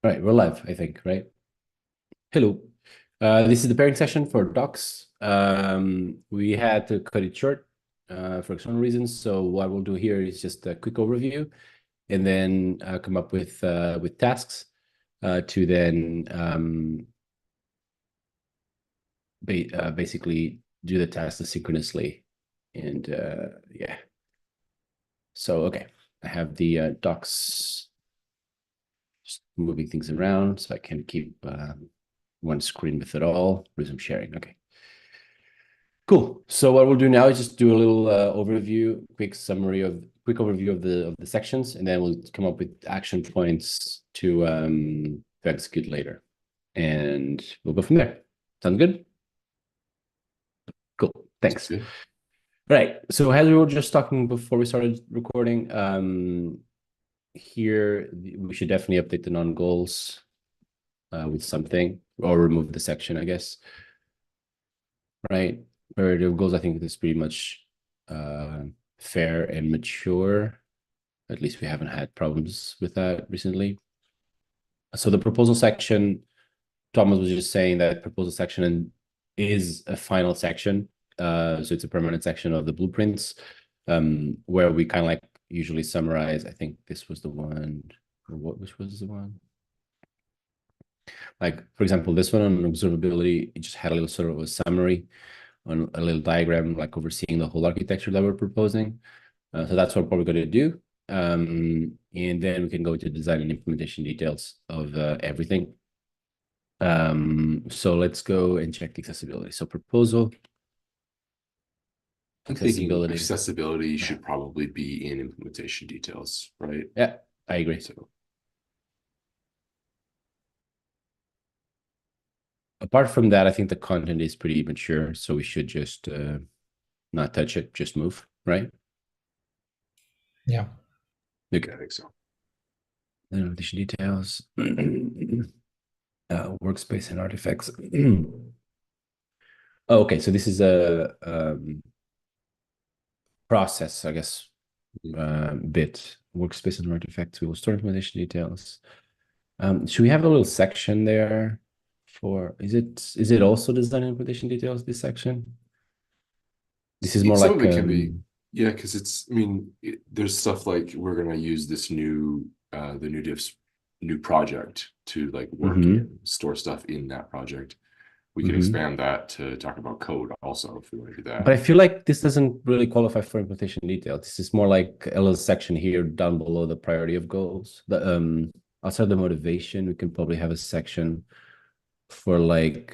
All right, we're live, I think, right? Hello. This is the pairing session for docs. We had to cut it short for some reasons. So what we'll do here is just a quick overview and then come up with tasks to then basically do the tasks asynchronously. And yeah. So, okay, I have the docs, just moving things around so I can keep one screen with it all. Resume sharing. Okay. Cool. So what we'll do now is just do a little quick overview of the sections, and then we'll come up with action points to execute later, and we'll go from there. Sounds good? Cool. Thanks. Good. Right. So as we were just talking before we started recording, here we should definitely update the non-goals with something, or remove the section, I guess. Right. Comparative goals, I think this is pretty much fair and mature. At least we haven't had problems with that recently. So the proposal section, Thomas was just saying that proposal section is a final section. So it's a permanent section of the blueprints, where we kind of like usually summarize. I think this was the one, which was the one? Like, for example, this one on observability, it just had a little sort of a summary on a little diagram, like overseeing the whole architecture that we're proposing. So that's what we're probably going to do. And then we can go into design and implementation details of everything. So let's go and check the accessibility. So proposal, I'm thinking accessibility. accessibility should probably be in implementation details, right? Yeah, I agree. So Apart from that, I think the content is pretty mature, so we should just not touch it, just move, right? Yeah. Okay. I think so. Implementation details, workspace and artifacts. Oh, okay, so this is a process, I guess, bit. Workspace and artifacts. We will store implementation details. Should we have a little section there for? Is it also design and implementation details? This section. This is more Some like of it can be, yeah, because it's. I mean, there's stuff like we're gonna use this new, the new Diffs new project to like work and store stuff in that project. We can expand that to talk about code also if we want to do that. But I feel like this doesn't really qualify for implementation detail. This is more like a little section here down below the priority of goals. The outside the motivation, we can probably have a section for like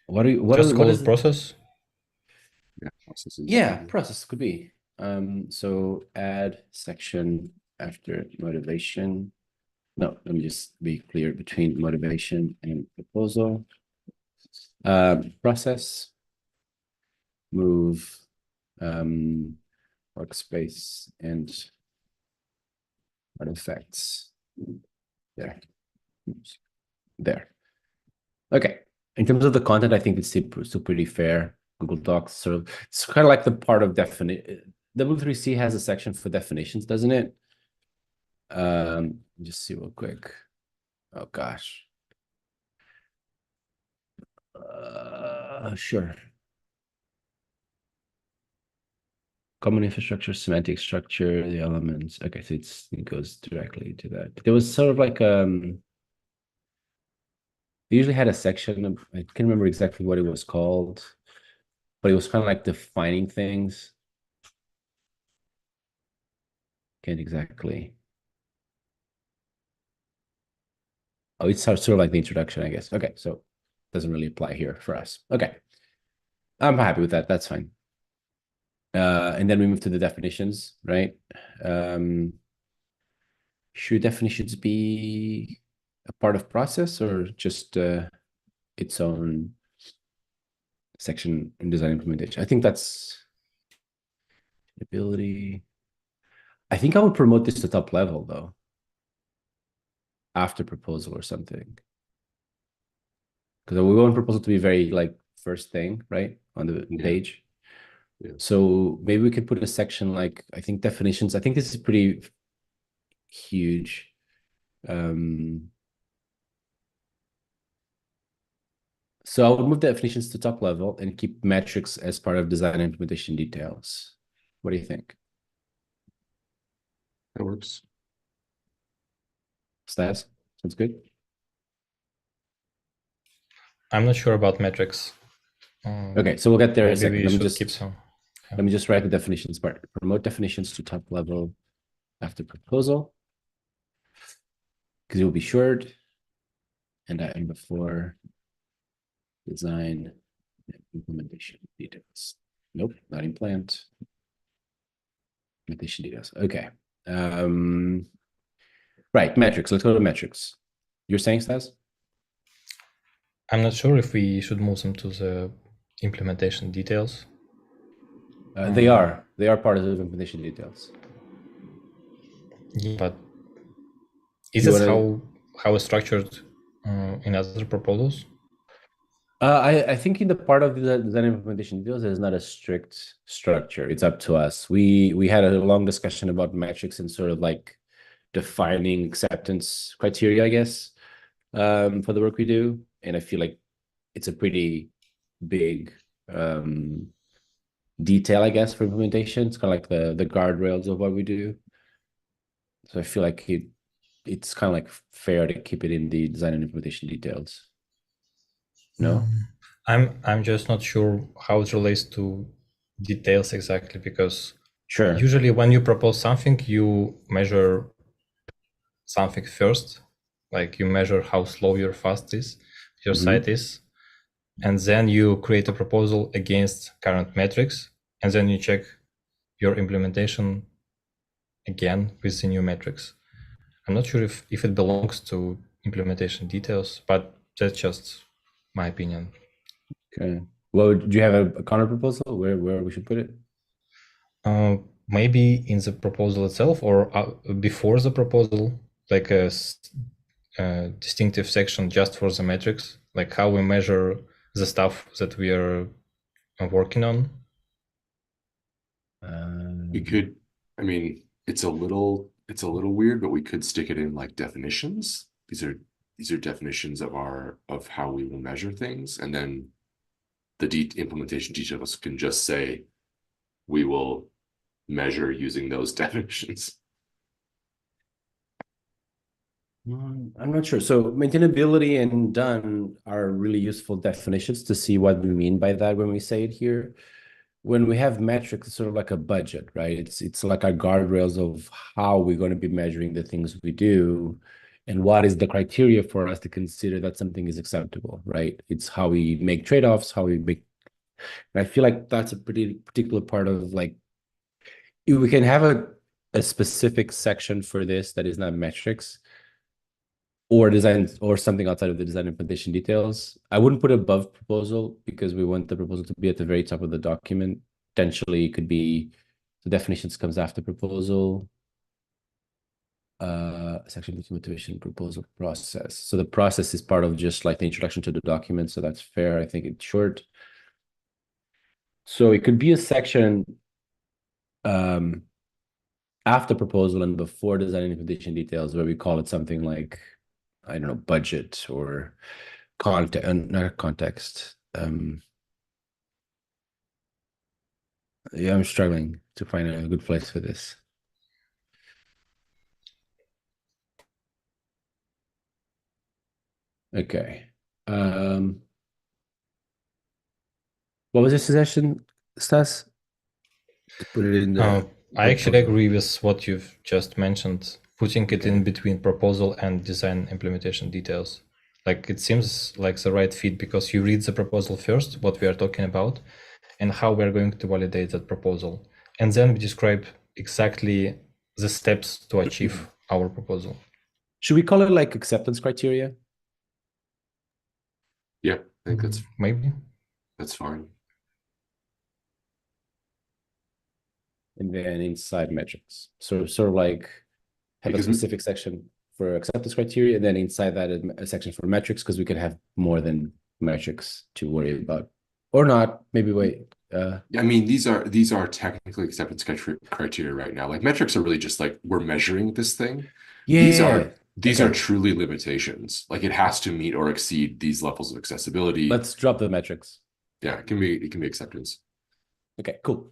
what Just call what it is process. Yeah, processes. Yeah, process could be. So add section after motivation. No, let me just be clear between motivation and proposal. Process, move, workspace and artifacts. There. Okay. In terms of the content, I think it's still pretty fair. Google Docs sort of, it's kind of like the part of definition. W3C has a section for definitions, doesn't it? Just see real quick. Oh gosh. Sure. Common infrastructure, semantic structure, the elements. Okay, so it goes directly to that. There was sort of like they usually had a section of, I can't remember exactly what it was called, but it was kind of like defining things. Can't exactly. Oh, it's sort of like the introduction, I guess. Okay, so doesn't really apply here for us. Okay, I'm happy with that. That's fine. And then we move to the definitions, right? Should definitions be a part of process or just its own section in design implementation? I think that's ability. I think I would promote this to top level though, after proposal or something. Because we want proposal to be very like first thing, right, on the page. Yeah. So maybe we could put a section like, I think definitions. I think this is pretty huge. So I would move definitions to top level and keep metrics as part of design implementation details. What do you think? That works. Stas? Sounds good? I'm not sure about metrics. Okay, so we'll get there in a Maybe second. we should keep some. Let me just write the definitions part. Promote definitions to top level after proposal, because it will be short, and before design and implementation details. Nope, not in plant. Implementation details. Okay. Right, metrics. Let's go to metrics. You're saying, Stas? I'm not sure if we should move them to the implementation details. They are part of the implementation details. Yeah, but is You this wanna- how it's structured in other proposals? I think in the part of the design implementation details, there's not a strict structure. It's up to us. We had a long discussion about metrics and sort of like defining acceptance criteria, I guess, for the work we do. And I feel like it's a pretty big detail, I guess, for implementation. It's kind of like the guardrails of what we do. So I feel like it's kind of like fair to keep it in the design and implementation details. No? I'm just not sure how it relates to details exactly, because Sure. usually when you propose something, you measure something first, like you measure how slow your site is, and then you create a proposal against current metrics, and then you check your implementation again with the new metrics. I'm not sure if it belongs to implementation details, but that's just my opinion. Okay. Well, do you have a counter proposal where we should put it? Maybe in the proposal itself, or before the proposal, like a distinctive section just for the metrics, like how we measure the stuff that we are working on. We could, I mean, it's a little weird, but we could stick it in like definitions. These are definitions of how we will measure things, and then the implementation details can just say we will measure using those definitions. I'm not sure. So maintainability and done are really useful definitions to see what we mean by that when we say it here. When we have metrics, it's sort of like a budget, right? It's like our guardrails of how we're going to be measuring the things we do and what is the criteria for us to consider that something is acceptable, right? It's how we make trade-offs, how we make. And I feel like that's a pretty particular part of like we can have a specific section for this that is not metrics or design or something outside of the design implementation details. I wouldn't put above proposal because we want the proposal to be at the very top of the document. Potentially, it could be the definitions comes after proposal. Section motivation proposal process. So the process is part of just like the introduction to the document. So that's fair. I think it's short. So it could be a section after proposal and before design and implementation details where we call it something like, I don't know, budget or context, not context. Yeah, I'm struggling to find a good place for this. Okay. What was your suggestion, Stas? To put it in the. I actually agree with what you've just mentioned, putting it in between proposal and design implementation details. Like it seems like the right fit because you read the proposal first, what we are talking about, and how we're going to validate that proposal. And then we describe exactly the steps to achieve our proposal. Should we call it like acceptance criteria? Yeah, I think that's maybe. That's fine. And then inside metrics. So sort of like have a specific section for acceptance criteria, and then inside that a section for metrics, because we could have more than metrics to worry about. Or not, maybe wait. I mean, these are technically acceptance criteria right now. Like metrics are really just like we're measuring this thing. Yeah. these Okay. are truly limitations. Like it has to meet or exceed these levels of accessibility. Let's drop the metrics. Yeah, it can be acceptance. Okay, cool.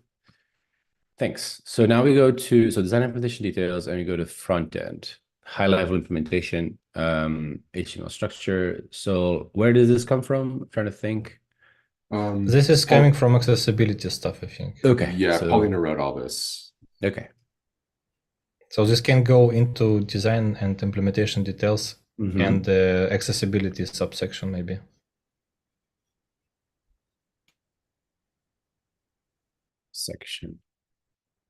Thanks. So now we go to design implementation details, and we go to front end, high level implementation, HTML structure. So where does this come from? I'm trying to think. This is coming from accessibility stuff, I think. Okay. Yeah, so, Paulina wrote all this. Okay. So this can go into design and implementation details and the accessibility subsection, maybe. Section.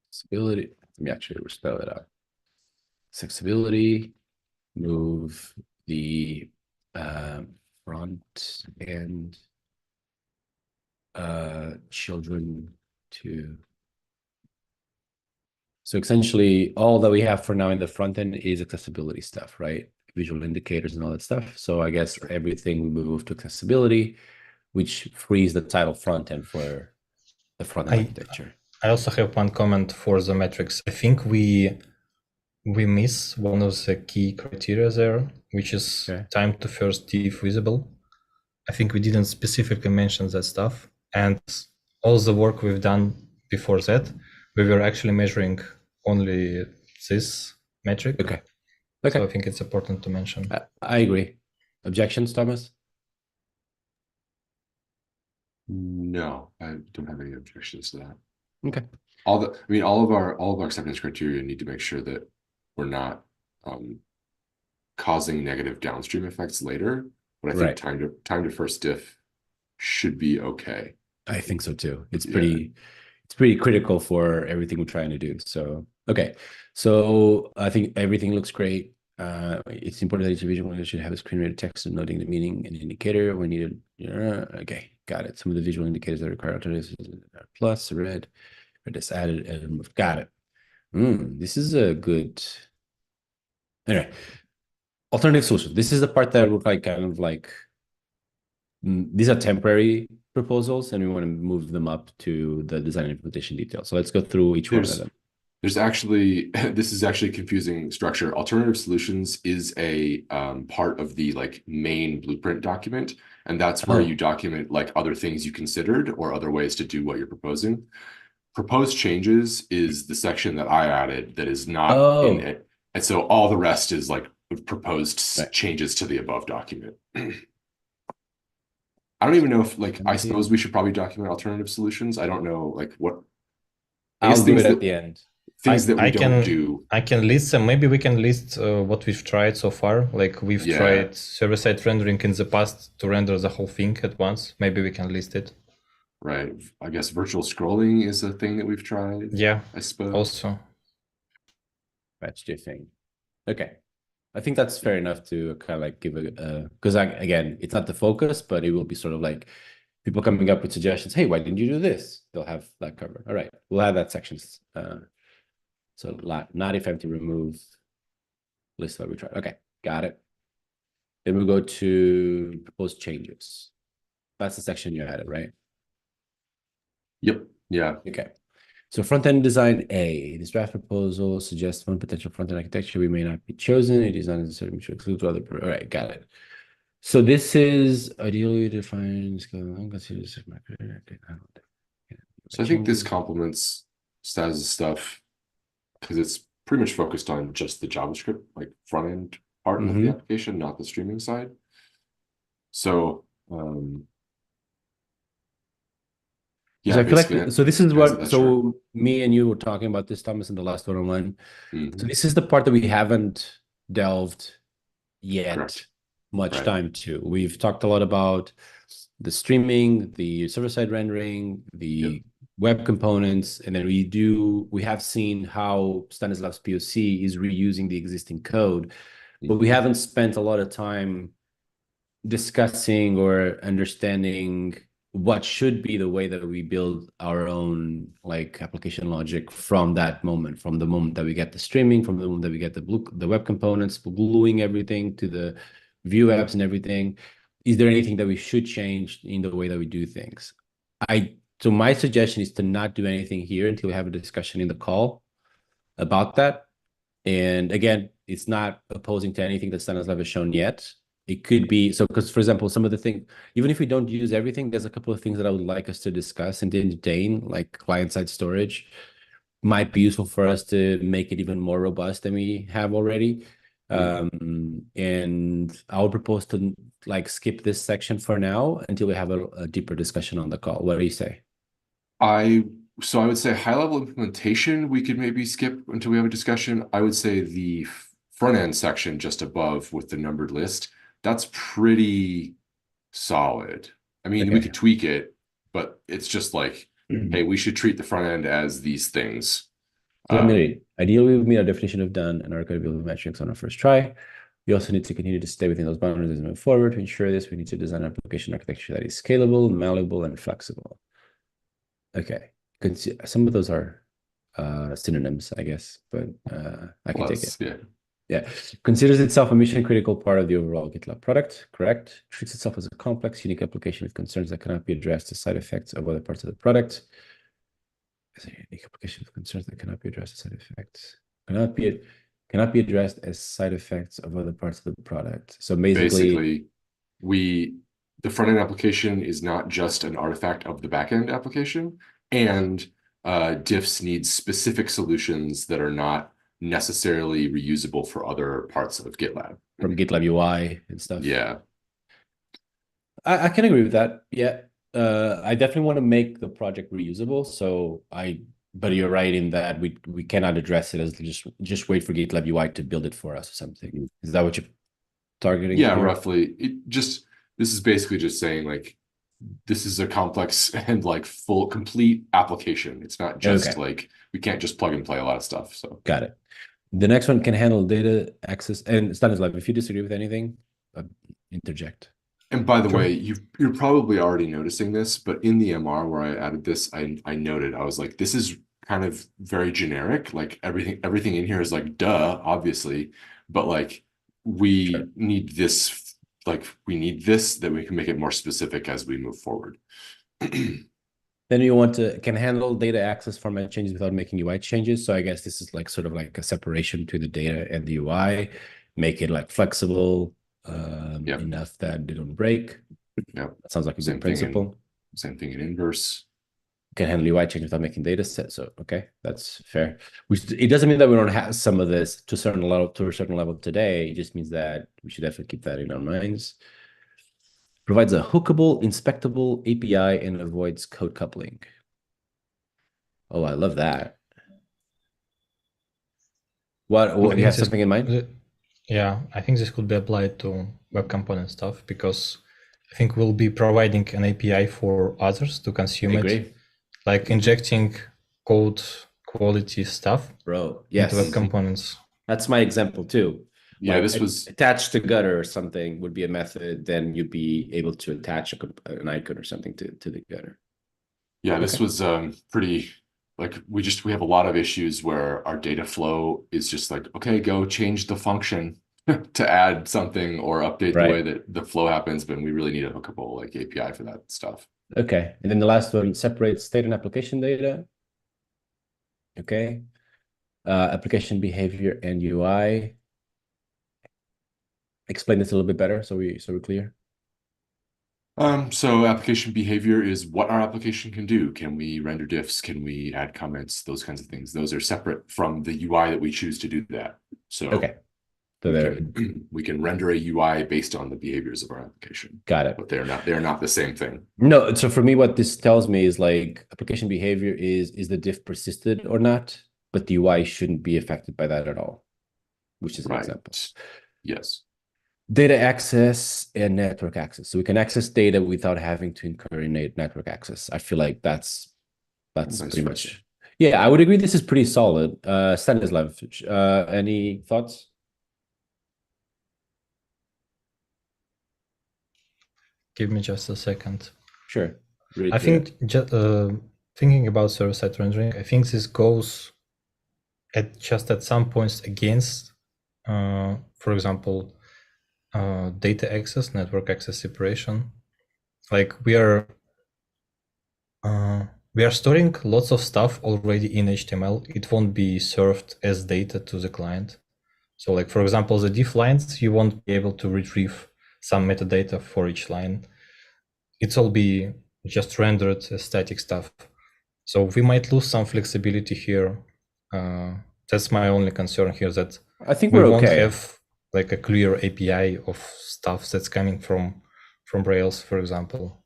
Accessibility. Let me actually spell it out. Accessibility. Move the front end children to. So essentially, all that we have for now in the front end is accessibility stuff, right? Visual indicators and all that stuff. So I guess everything we move to accessibility, which frees the title front end for the front end architecture. I also have one comment for the metrics. I think we miss one of the key criteria there, which is time to first div visible. I think we didn't specifically mention that stuff, and all the work we've done before that, we were actually measuring only this metric. Okay. So I think it's important to mention. I agree. Objections, Thomas? No, I don't have any objections to that. Okay. All of our acceptance criteria need to make sure that we're not causing negative downstream effects later. But I think time to first diff should be okay. I think so too. It's pretty critical for everything we're trying to do. So okay. So I think everything looks great. It's important that each visual should have a screen reader text denoting the meaning and indicator when needed. Okay, got it. Some of the visual indicators that require alternatives are plus, red is added and removed. Got it. This is a good. Anyway, alternative solution. This is the part that would these are temporary proposals, and we want to move them up to the design and implementation detail. So let's go through each one of them. There's actually, this is actually confusing structure. Alternative solutions is a part of the main blueprint document. And that's where you document other things you considered or other ways to do what you're proposing. Proposed changes is the section that I added that is not in it. And so all the rest is proposed changes to the above document. I don't even know if I suppose we should probably document alternative solutions. I don't know what. I'll do it at the end. Things that we don't do. I can list them. Maybe we can list what we've tried so far. We've tried server-side rendering in the past to render the whole thing at once. Maybe we can list it. Right. I guess virtual scrolling is a thing that we've tried. Yeah. I suppose. Also. That's your thing. Okay. I think that's fair enough to kind of give a because again, it's not the focus, but it will be sort of people coming up with suggestions. Hey, why didn't you do this? They'll have that covered. All right, we'll have that section. So not if empty, remove list what we tried. Okay, got it. Then we go to proposed changes. That's the section you added, right? Yep. Yeah. Okay. So front-end design A, this draft proposal suggests one potential front-end architecture we may not be chosen. It is not necessarily mutually exclusive to other. All right, got it. So this is ideally defined. So I think this complements Stas' stuff because it's pretty much focused on just the JavaScript, front-end part of the application, not the streaming side. So yeah, so I feel like so this is what me and you were talking about this, Thomas, in the last one-on-one. So this is the part that we haven't delved yet much time to. We've talked a lot about the streaming, the server-side rendering, the web components, and then we have seen how Stanislav's POC is reusing the existing code, but we haven't spent a lot of time discussing or understanding what should be the way that we build our own application logic from that moment, from the moment that we get the streaming, from the moment that we get the web components, gluing everything to the view apps and everything. Is there anything that we should change in the way that we do things? So my suggestion is to not do anything here until we have a discussion in the call about that. And again, it's not opposing to anything that Stanislav has shown yet. It could be so because, for example, some of the things, even if we don't use everything, there's a couple of things that I would like us to discuss and entertain, like client-side storage, might be useful for us to make it even more robust than we have already. And I would propose to like skip this section for now until we have a deeper discussion on the call. What do you say? So I would say high level implementation, we could maybe skip until we have a discussion. I would say the front end section just above with the numbered list, that's pretty solid. I mean, we could tweak it, but it's just like, hey, we should treat the front end as these things. Ideally, we meet our definition of done and our codability metrics on our first try. We also need to continue to stay within those boundaries as we move forward. To ensure this, we need to design an application architecture that is scalable, malleable, and flexible. Okay. Some of those are synonyms, I guess, but I can take it. Yeah. Considers itself a mission-critical part of the overall GitLab product, correct? Treats itself as a complex, unique application with concerns that cannot be addressed as side effects of other parts of the product. As a unique application with concerns that cannot be addressed as side effects. Cannot be addressed as side effects of other parts of the product. So basically the front-end application is not just an artifact of the back-end application, and Diffs needs specific solutions that are not necessarily reusable for other parts of GitLab. From GitLab UI and stuff. Yeah. I can agree with that. Yeah. I definitely want to make the project reusable. But you're right in that we cannot address it as just wait for GitLab UI to build it for us or something. Is that what you're targeting? Yeah, here? Roughly. This is basically just saying like, this is a complex and like complete application. It's not just like, we can't just plug and play a lot of stuff. So got it. The next one can handle data access. And Stanislav, if you disagree with anything, interject. And by the way, you're probably already noticing this, but in the MR where I added this, I noted, I was like, this is kind of very generic. Like everything in here is like, duh, obviously, but like we need this, that we can make it more specific as we move forward. Then you can handle data access format changes without making UI changes. So I guess this is like sort of like a separation between the data and the UI, make it like flexible, enough that they don't break. Yep. That sounds like a good principle. Same thing in inverse. Can handle UI change without making data set. So okay, that's fair. It doesn't mean that we don't have some of this to a certain level today. It just means that we should definitely keep that in our minds. Provides a hookable, inspectable API and avoids code coupling. Oh, I love that. What you have something in mind? Yeah, I think this could be applied to web component stuff because I think we'll be providing an API for others to consume it, like injecting code quality stuff into web components. That's my example too. Yeah, like this was attached to Gutter or something would be a method. Then you'd be able to attach an icon or something to the Gutter. Yeah, this was pretty. Like we have a lot of issues where our data flow is just like, okay, go change the function to add something or update the way that the flow happens, but we really need a hookable like API for that stuff. Okay, and then the last one separates state and application data. Okay, application behavior and UI. Explain this a little bit better so we're clear. So application behavior is what our application can do. Can we render diffs? Can we add comments? Those kinds of things. Those are separate from the UI that we choose to do that. So okay, so we can render a UI based on the behaviors of our application. Got it. But they're not the same thing. No, so for me, what this tells me is like application behavior is the diff persisted or not, but the UI shouldn't be affected by that at all, which is an example. Yes. Data access and network access. So we can access data without having to incur innate network access. I feel like that's nice pretty much. Yeah, I would agree. This is pretty solid. Stanislav, any thoughts? Give me just a second. Sure. I think just thinking about server-side rendering, I think this goes at some points against, for example, data access, network access separation. Like we are we are storing lots of stuff already in HTML. It won't be served as data to the client. So like, for example, the diff lines, you won't be able to retrieve some metadata for each line. It'll be just rendered as static stuff. So we might lose some flexibility here. That's my only concern here, that I think we we're won't okay. have like a clear API of stuff that's coming from Rails, for example.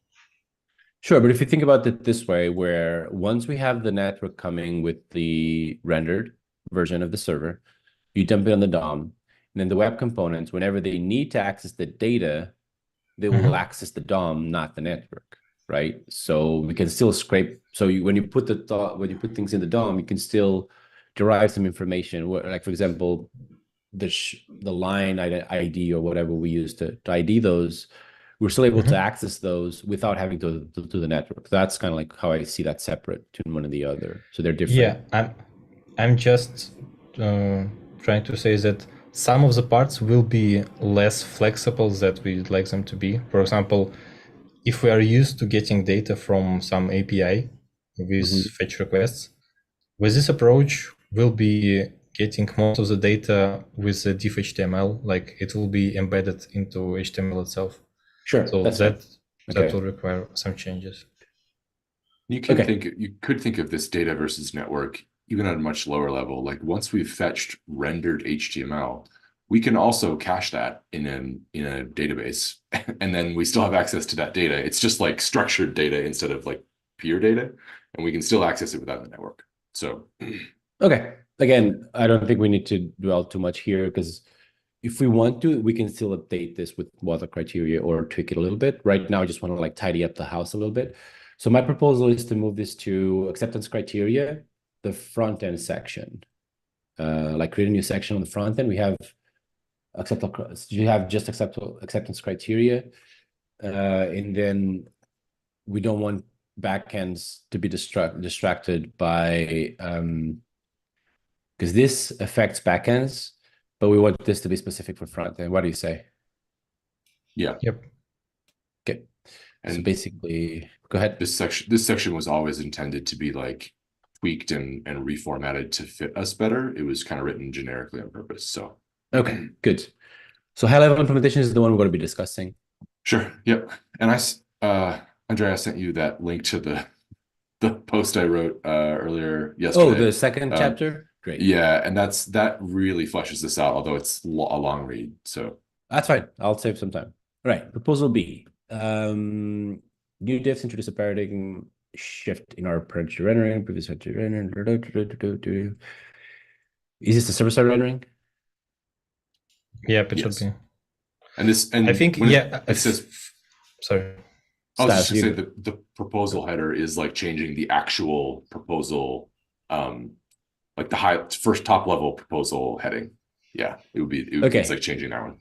Sure, but if you think about it this way, where once we have the network coming with the rendered version of the server, you dump it on the DOM, and then the web components, whenever they need to access the data, they will access the DOM, not the network, right? So we can still scrape. So when you put things in the DOM, you can still derive some information. Like for example, the line ID or whatever we use to ID those, we're still able to access those without having to do the network. That's kind of like how I see that separate between one and the other. So they're different. Yeah, I'm just trying to say that some of the parts will be less flexible than we'd like them to be. For example, if we are used to getting data from some API with fetch requests, with this approach, we'll be getting most of the data with the diff HTML, like it will be embedded into HTML itself. Sure, So that's that okay. will require some changes. You could think of this data versus network even at a much lower level. Like once we've fetched rendered HTML, we can also cache that in a database, and then we still have access to that data. It's just like structured data instead of like pure data, and we can still access it without the network. So okay. Again, I don't think we need to dwell too much here, because if we want to, we can still update this with other criteria or tweak it a little bit. Right now, I just want to like tidy up the house a little bit. So my proposal is to move this to acceptance criteria, the front end section. Like create a new section on the front end. We have acceptance criteria, and then we don't want backends to be distracted by because this affects backends, but we want this to be specific for front end. What do you say? yeah. Yep. Okay. And so basically, go ahead. This section was always intended to be like tweaked and reformatted to fit us better. It was kind of written generically on purpose. So okay, good. So high level implementation is the one we're going to be discussing. Sure. Yep. And Andrea sent you that link to the post I wrote earlier yesterday. Oh, the second chapter? Great. Yeah, and that really fleshes this out, although it's a long read. So that's fine. I'll save some time. All right. Proposal B. New diffs introduce a paradigm shift in our approach to rendering. Previous rendering. Is this the server-side rendering? Yep, it should be. And I think, yeah. It says, sorry. I was just gonna say the proposal header is like changing the actual proposal, like the first top level proposal heading. Yeah, it's like changing that one.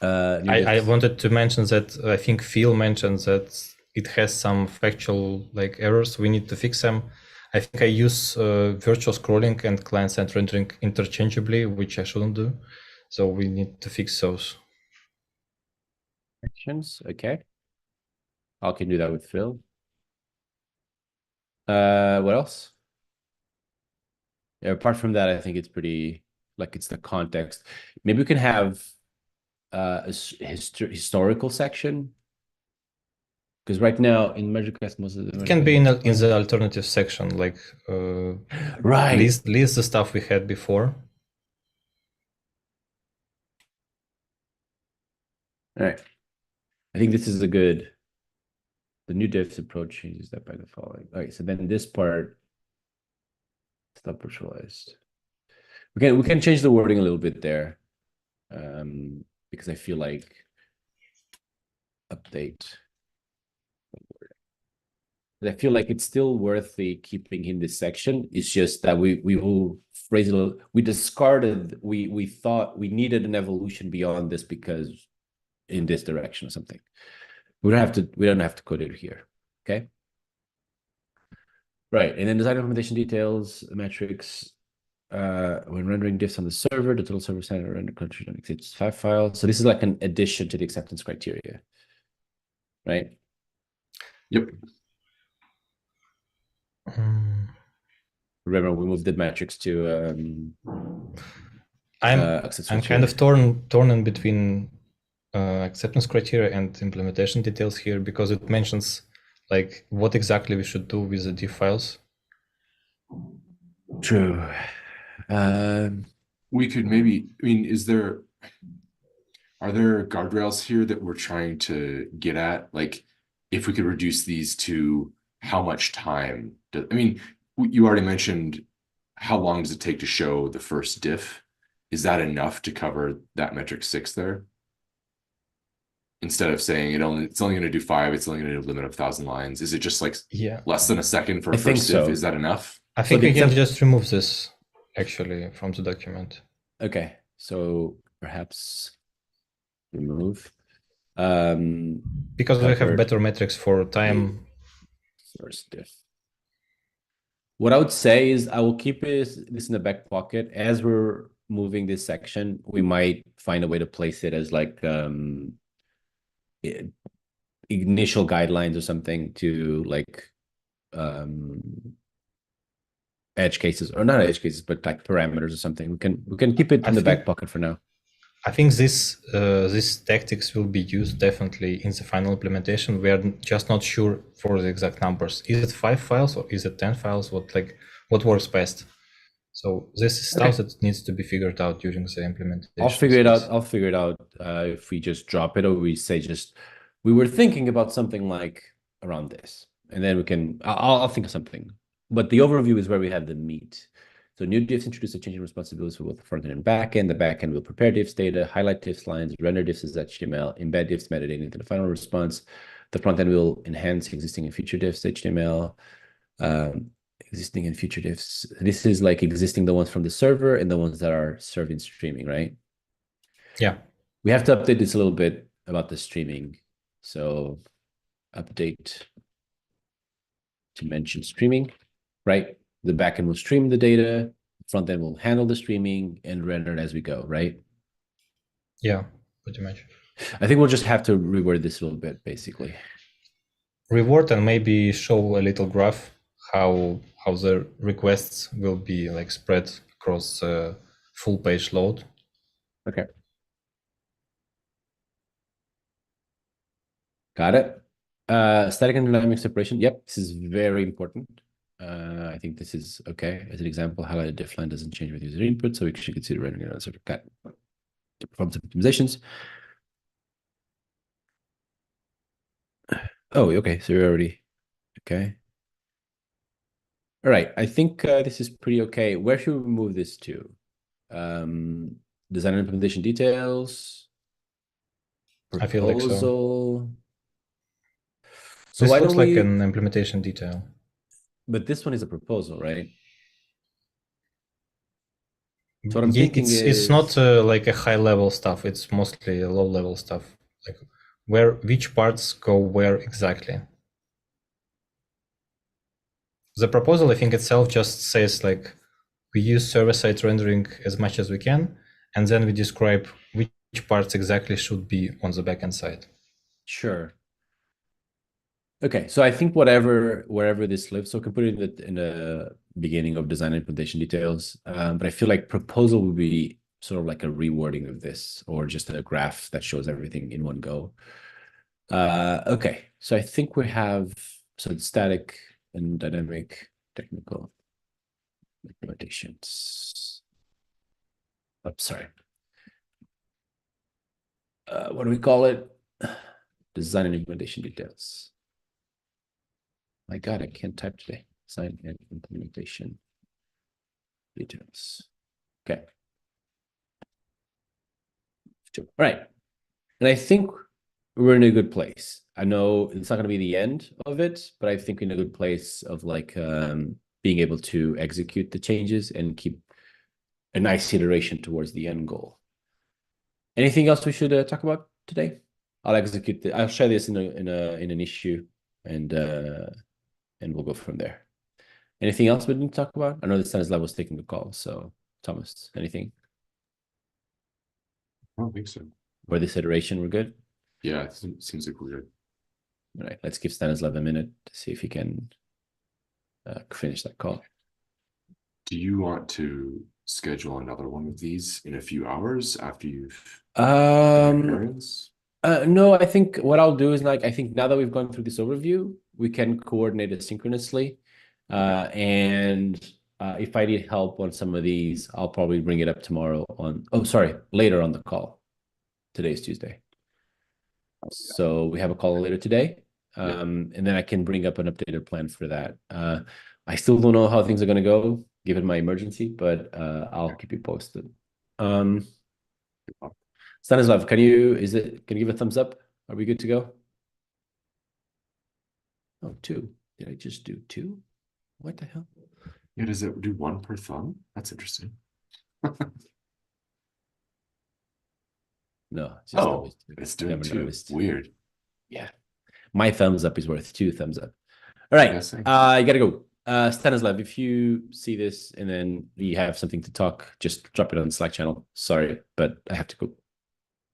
I wanted to mention that I think Phil mentioned that it has some factual like errors. We need to fix them. I think I use virtual scrolling and client-side rendering interchangeably, which I shouldn't do. So we need to fix those. Okay. I can do that with Phil. What else? Yeah, apart from that, I think it's pretty like it's the context. Maybe we can have a historical section, because right now in MeasureQuest most of it can be in the alternative section, like right, list the stuff we had before. All right. I think this is a good. The new diffs approach changes that by the following. All right, so then this part, it's not virtualized. We can change the wording a little bit there, because I feel like update. I feel like it's still worth keeping in this section. It's just that we will phrase it a little. We discarded. We thought we needed an evolution beyond this because in this direction or something. We don't have to code it here. Okay. Right, and then design implementation details, metrics. When rendering diffs on the server, the total server standard render country don't exceed 5 files. So this is like an addition to the acceptance criteria, right? Yep. Remember, we moved the metrics to I'm kind of torn in between acceptance criteria and implementation details here, because it mentions like what exactly we should do with the diff files. True. We could maybe, I mean, are there guardrails here that we're trying to get at? Like, if we could reduce these to how much time? I mean, you already mentioned how long does it take to show the first diff? Is that enough to cover that metric 6 there? Instead of saying it's only going to do 5, it's only going to do a limit of 1,000 lines. Is it just like less than a second for a first diff? Is that enough? I think we can just remove this actually from the document. Okay, so perhaps remove. Because we have better metrics for time. First diff. What I would say is I will keep this in the back pocket. As we're moving this section, we might find a way to place it as like initial guidelines or something to like edge cases, or not edge cases, but like parameters or something. We can keep it in the back pocket for now. I think these tactics will be used definitely in the final implementation. We are just not sure for the exact numbers. Is it 5 files or is it 10 files? What works best? So this is stuff that needs to be figured out during the implementation. I'll figure it out if we just drop it, or we say we were thinking about something like around this, and then I'll think of something. But the overview is where we have the meat. So new diffs introduce a change in responsibilities for both the front end and back end. The back end will prepare diffs data, highlight diffs lines, render diffs as HTML, embed diffs metadata into the final response. The front end will enhance existing and future diffs HTML, existing and future diffs. This is like existing the ones from the server and the ones that are served in streaming, right? Yeah. We have to update this a little bit about the streaming. So update to mention streaming, right? The backend will stream the data, front end will handle the streaming and render it as we go, right? Yeah, pretty much. I think we'll just have to reword this a little bit, basically. Reword and maybe show a little graph how the requests will be like spread across full page load. Okay. Got it. Static and dynamic separation. Yep, this is very important. I think this is okay. As an example, highlighted diff line doesn't change with user input, so we should consider rendering it sort of cut performance optimizations. Oh, okay. So you're already okay. All right. I think this is pretty okay. Where should we move this to? Design and implementation details. Proposal. I feel like so. So this why looks don't like an implementation detail. But this one is a proposal, right? So what I'm thinking it's not like a high level stuff. It's mostly a low level stuff. Like which parts go where exactly. The proposal, I think itself just says like we use server-side rendering as much as we can, and then we describe which parts exactly should be on the backend side. Sure. Okay, so I think wherever this lives, so we can put it in the beginning of design and implementation details. But I feel like proposal would be sort of like a rewording of this, or just a graph that shows everything in one go. Okay, so I think we have it's static and dynamic technical implementations. Oh, sorry. What do we call it? Design and implementation details. My God, I can't type today. Design and implementation details. Okay. All right. And I think we're in a good place. I know it's not going to be the end of it, but I think we're in a good place of like being able to execute the changes and keep a nice iteration towards the end goal. Anything else we should talk about today? I'll share this in an issue, and we'll go from there. Anything else we didn't talk about? I know the Stanislav was taking the call, so Thomas, anything? I don't think so. For this iteration, we're good? Yeah, it seems like we're good. All right, let's give Stanislav a minute to see if he can finish that call. Do you want to schedule another one of these in a few hours after you've errands? No, I think what I'll do is like I think now that we've gone through this overview, we can coordinate asynchronously. And if I need help on some of these, I'll probably bring it up tomorrow later on the call. Today's Tuesday. So we have a call later today. And then I can bring up an updated plan for that. I still don't know how things are going to go given my emergency, but I'll keep you posted. Stanislav, can you give a thumbs up? Are we good to go? Oh, 2. Did I just do 2? What the hell? Yeah, does it do 1 per thumb? That's interesting. No, it's just always 2. It's doing 2. Noticed. Weird. Yeah. My thumbs up is worth 2 thumbs up. All right. You gotta go. Stanislav, if you see this and then you have something to talk, just drop it on the Slack channel. Sorry, but I have to go.